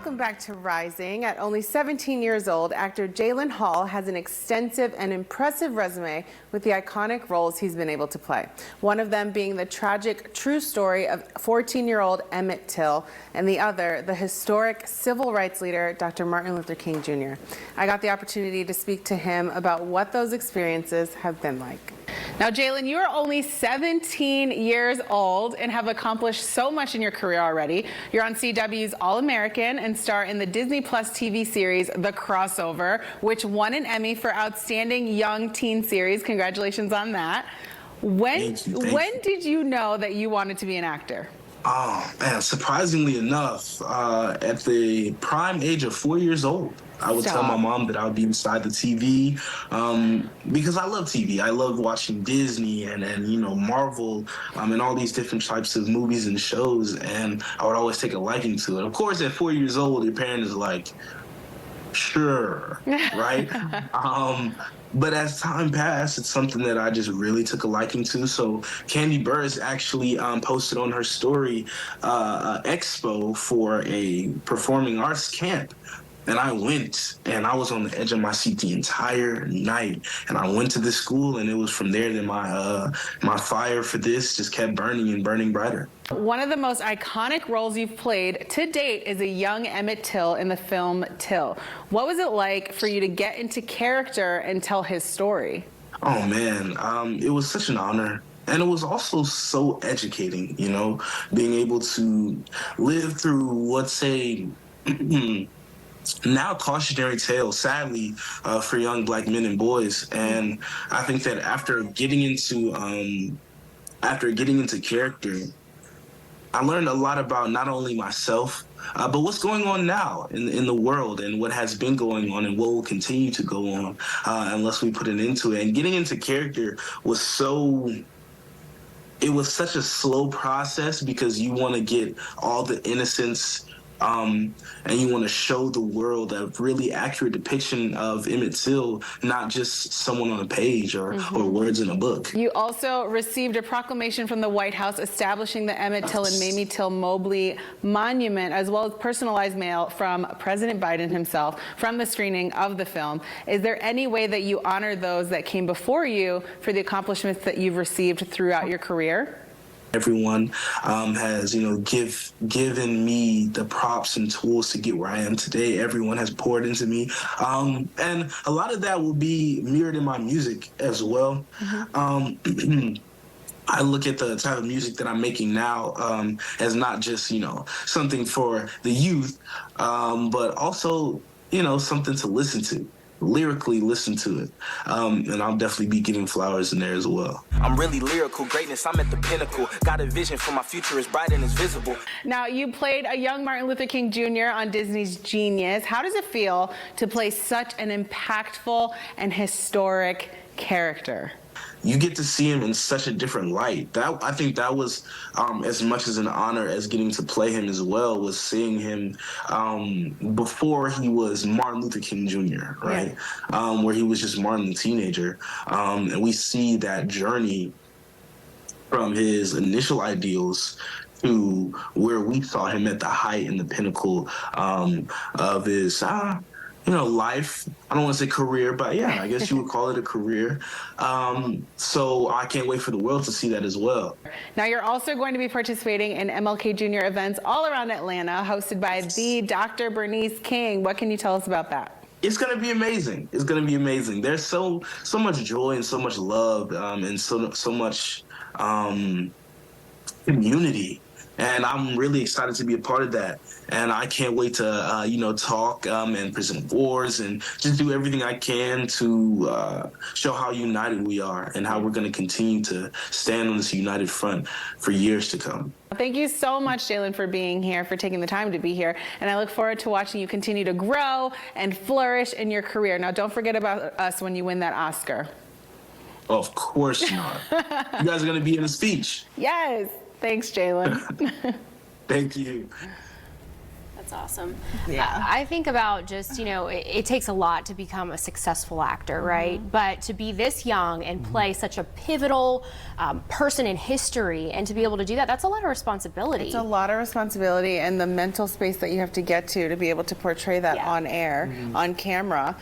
Welcome back to Rising. At only 17 years old, actor Jaylyn has an extensive and impressive resume with the iconic roles he's been able to play. One of them being the tragic true story of 14-year-old Emmett Till, and the other, the historic civil rights leader, Dr. Martin Luther King Jr. I got the opportunity to speak to him about what those experiences have been like. Now, Jaylyn, you are only 17 years old and have accomplished so much in your career already. You're on CW's All-American and star in the Disney Plus TV series The Crossover, which won an Emmy for Outstanding Young Teen Series. Congratulations on that. When did you know that you wanted to be an actor? Oh, man, surprisingly enough, at the prime age of 4 years old. I would tell my mom that I would be inside the TV because I love TV. I love watching Disney and you know, Marvel and all these different types of movies and shows, and I would always take a liking to it. Of course, at 4 years old, your parent is like, sure, right? But as time passed, it's something that I just really took a liking to. So Candy Burris actually posted on her story expo for a performing arts camp. And I went, and I was on the edge of my seat the entire night. And I went to this school, and it was from there that my fire for this just kept burning and burning brighter. One of the most iconic roles you've played to date is a young Emmett Till in the film Till. What was it like for you to get into character and tell his story? Oh, man, it was such an honor. And it was also so educating, you know, being able to live through what's a now cautionary tale, sadly, for young Black men and boys. And I think that after getting into character, I learned a lot about not only myself, but what's going on now in the world and what has been going on and what will continue to go on unless we put an end to it. And getting into character was it was such a slow process because you want to get all the innocence and you want to show the world a really accurate depiction of Emmett Till, not just someone on a page or words in a book. You also received a proclamation from the White House establishing the Emmett Till and Mamie Till Mobley Monument, as well as personalized mail from President Biden himself from the screening of the film. Is there any way that you honor those that came before you for the accomplishments that you've received throughout your career? Everyone has, you know, given me the props and tools to get where I am today. Everyone has poured into me. And a lot of that will be mirrored in my music as well. I look at the type of music that I'm making now as not just, you know, something for the youth, but also, you know, something to listen to. Lyrically listen to it, and I'll definitely be giving flowers in there as well. I'm really lyrical greatness, I'm at the pinnacle, got a vision for my future is bright and is visible. Now, you played a young Martin Luther King Jr. on Disney's Genius. How does it feel to play such an impactful and historic character? You get to see him in such a different light. I think that was as much as an honor as getting to play him as well, was seeing him before he was Martin Luther King Jr., right? Yeah. Where he was just Martin the teenager. And we see that journey from his initial ideals to where we saw him at the height and the pinnacle of his you know, life. I don't want to say career, but yeah, I guess you would call it a career. So I can't wait for the world to see that as well. Now, you're also going to be participating in MLK Jr. events all around Atlanta, hosted by the Dr. Bernice King. What can you tell us about that? It's going to be amazing. It's going to be amazing. There's so much joy and so much love and so much community. And I'm really excited to be a part of that. And I can't wait to, you know, talk and present awards and just do everything I can to show how united we are and how we're going to continue to stand on this united front for years to come. Thank you so much, Jaylyn, for being here, for taking the time to be here. And I look forward to watching you continue to grow and flourish in your career. Now, don't forget about us when you win that Oscar. Of course not. You guys are going to be in the speech. Yes. Thanks, Jaylyn. Thank you. That's awesome. Yeah. I think about just, it takes a lot to become a successful actor, right? But to be this young and play such a pivotal person in history and to be able to do that, that's a lot of responsibility. It's a lot of responsibility, and the mental space that you have to get to be able to portray that on air, on camera.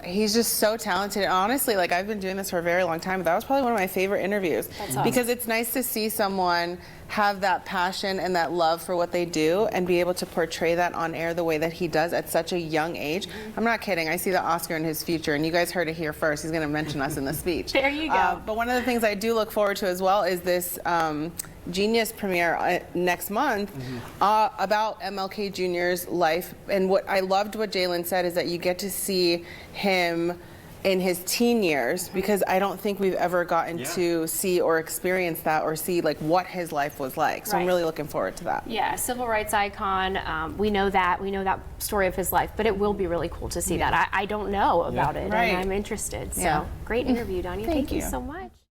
He's just so talented. And honestly, like, I've been doing this for a very long time. That was probably one of my favorite interviews. That's awesome. Because it's nice to see someone have that passion and that love for what they do and be able to portray that on air the way that he does at such a young age. I'm not kidding. I see the Oscar in his future, and you guys heard it here first. He's going to mention us in the speech. There you go. But one of the things I do look forward to as well is this Genius premiere next month about MLK Jr.'s life. And what I loved what Jaylyn said is that you get to see him in his teen years, because I don't think we've ever gotten to see or experience that or see like what his life was like. So I'm really looking forward to that. Yeah, civil rights icon. We know that story of his life, but it will be really cool to see that. I don't know about it, and I'm interested. So great interview, Donya. Thank you so much.